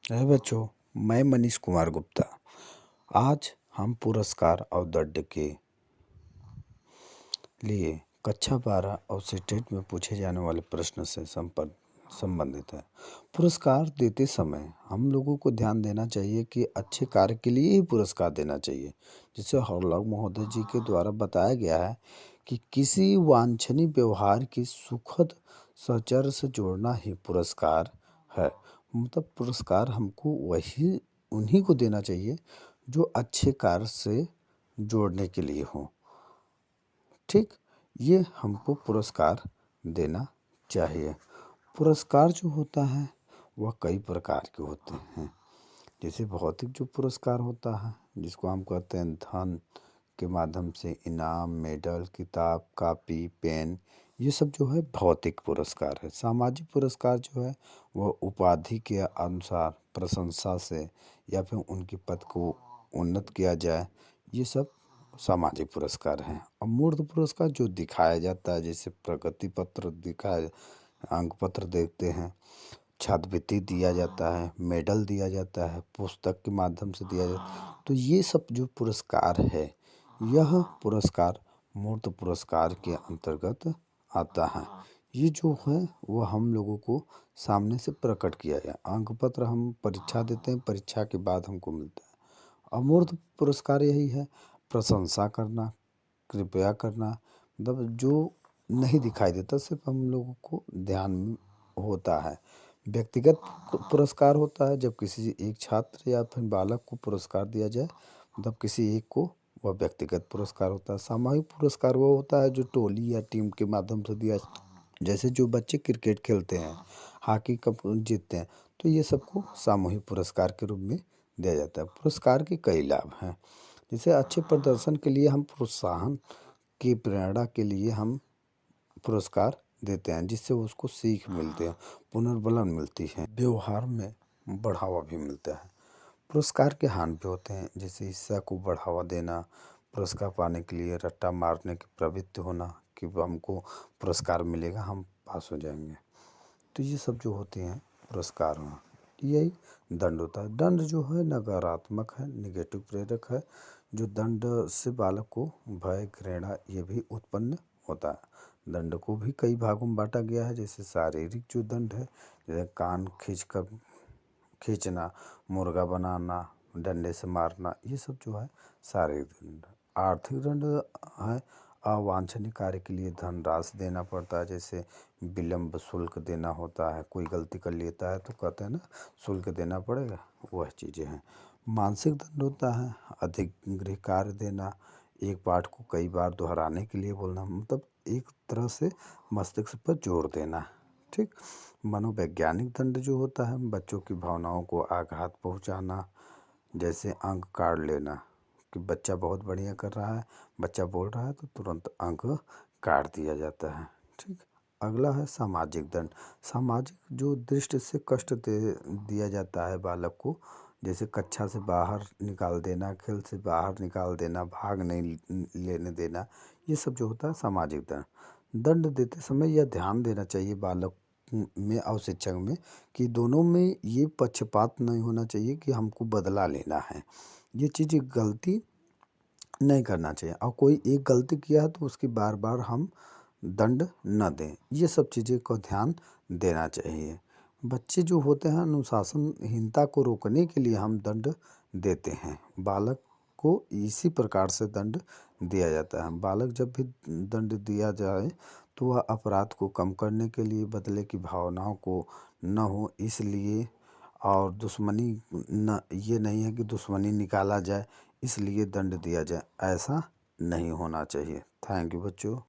है बच्चों। मैं मनीष कुमार गुप्ता। आज हम पुरस्कार और दंड के लिए कक्षा 12 और सेटेट में पूछे जाने वाले प्रश्न से संबंधित है। पुरस्कार देते समय हम लोगों को ध्यान देना चाहिए कि अच्छे कार्य के लिए ही पुरस्कार देना चाहिए। जिसे हरलाल महोदय जी के द्वारा बताया गया है कि किसी वांछनीय व्यवहार की सुखद साहचर्य से जोड़ना ही पुरस्कार है। मतलब पुरस्कार हमको वही उन्हीं को देना चाहिए जो अच्छे कार्य से जोड़ने के लिए हो। ठीक, ये हमको पुरस्कार देना चाहिए। पुरस्कार जो होता है वह कई प्रकार के होते हैं। जैसे भौतिक जो पुरस्कार होता है जिसको हम कहते हैं धन के माध्यम से इनाम, मेडल, किताब, कॉपी, पेन, ये सब जो है भौतिक पुरस्कार है। सामाजिक पुरस्कार जो है वह उपाधि के अनुसार प्रशंसा से या फिर उनके पद को उन्नत किया जाए, ये सब सामाजिक पुरस्कार हैं। अमूर्त पुरस्कार जो दिखाया जाता है, जैसे प्रगति पत्र दिखाया, अंक पत्र देते हैं, छात्रवृत्ति दिया जाता है, मेडल दिया जाता है, पुस्तक के माध्यम से दिया जाता है। तो ये सब जो पुरस्कार है, यह पुरस्कार मूर्त पुरस्कार के अंतर्गत आता है। ये जो है वह हम लोगों को सामने से प्रकट किया गया। अंक पत्र हम परीक्षा देते हैं, परीक्षा के बाद हमको मिलता है। अमूर्त पुरस्कार यही है, प्रशंसा करना, कृपया करना, मतलब जो नहीं दिखाई देता, सिर्फ हम लोगों को ध्यान में होता है। व्यक्तिगत पुरस्कार होता है जब किसी एक छात्र या फिर बालक को पुरस्कार दिया जाए, मतलब किसी एक को, वह व्यक्तिगत पुरस्कार होता है। सामूहिक पुरस्कार वो होता है जो टोली या टीम के माध्यम से दिया, जैसे जो बच्चे क्रिकेट खेलते हैं, हॉकी कप जीतते हैं, तो ये सबको सामूहिक पुरस्कार के रूप में दिया जाता है। पुरस्कार के कई लाभ हैं। जैसे अच्छे प्रदर्शन के लिए हम प्रोत्साहन की प्रेरणा के लिए हम पुरस्कार देते हैं, जिससे उसको सीख मिलते हैं, पुनर्बलन मिलती है, व्यवहार में बढ़ावा भी मिलता है। पुरस्कार के हानि भी होते हैं, जैसे ईर्ष्या को बढ़ावा देना, पुरस्कार पाने के लिए रट्टा मारने की प्रवृत्ति होना कि हमको पुरस्कार मिलेगा, हम पास हो जाएंगे। तो ये सब जो होते हैं पुरस्कार में। यही दंड होता है। दंड जो है नकारात्मक है, निगेटिव प्रेरक है। जो दंड से बालक को भय, घृणा ये भी उत्पन्न होता है। दंड को भी कई भागों में बांटा गया है। जैसे शारीरिक जो दंड है, जैसे कान खींचना, मुर्गा बनाना, डंडे से मारना, ये सब जो है शारीरिक दंड। आर्थिक दंड है, अवांछनीय कार्य के लिए धनराशि देना पड़ता है, जैसे विलम्ब शुल्क देना होता है। कोई गलती कर लेता है तो कहते हैं ना शुल्क देना पड़ेगा, वह चीज़ें हैं। मानसिक दंड होता है, अधिक गृह कार्य देना, एक पाठ को कई बार दोहराने के लिए बोलना, मतलब एक तरह से मस्तिष्क पर जोर देना। ठीक। मनोवैज्ञानिक दंड जो होता है, बच्चों की भावनाओं को आघात पहुंचाना, जैसे अंक काट लेना कि बच्चा बहुत बढ़िया कर रहा है, बच्चा बोल रहा है तो तुरंत अंक काट दिया जाता है। ठीक। अगला है सामाजिक दंड। सामाजिक जो दृष्टि से कष्ट दिया जाता है बालक को, जैसे कक्षा से बाहर निकाल देना, खेल से बाहर निकाल देना, भाग नहीं लेने देना, ये सब जो होता है सामाजिक दंड। दंड देते समय यह ध्यान देना चाहिए बालक में और शिक्षक में कि दोनों में ये पक्षपात नहीं होना चाहिए कि हमको बदला लेना है। ये चीज़ गलती नहीं करना चाहिए, और कोई एक गलती किया है तो उसकी बार बार हम दंड न दें। ये सब चीज़ें को ध्यान देना चाहिए। बच्चे जो होते हैं अनुशासनहीनता को रोकने के लिए हम दंड देते हैं। बालक को इसी प्रकार से दंड दिया जाता है। बालक जब भी दंड दिया जाए तो वह अपराध को कम करने के लिए, बदले की भावनाओं को न हो इसलिए, और दुश्मनी न, ये नहीं है कि दुश्मनी निकाला जाए इसलिए दंड दिया जाए, ऐसा नहीं होना चाहिए। थैंक यू बच्चों।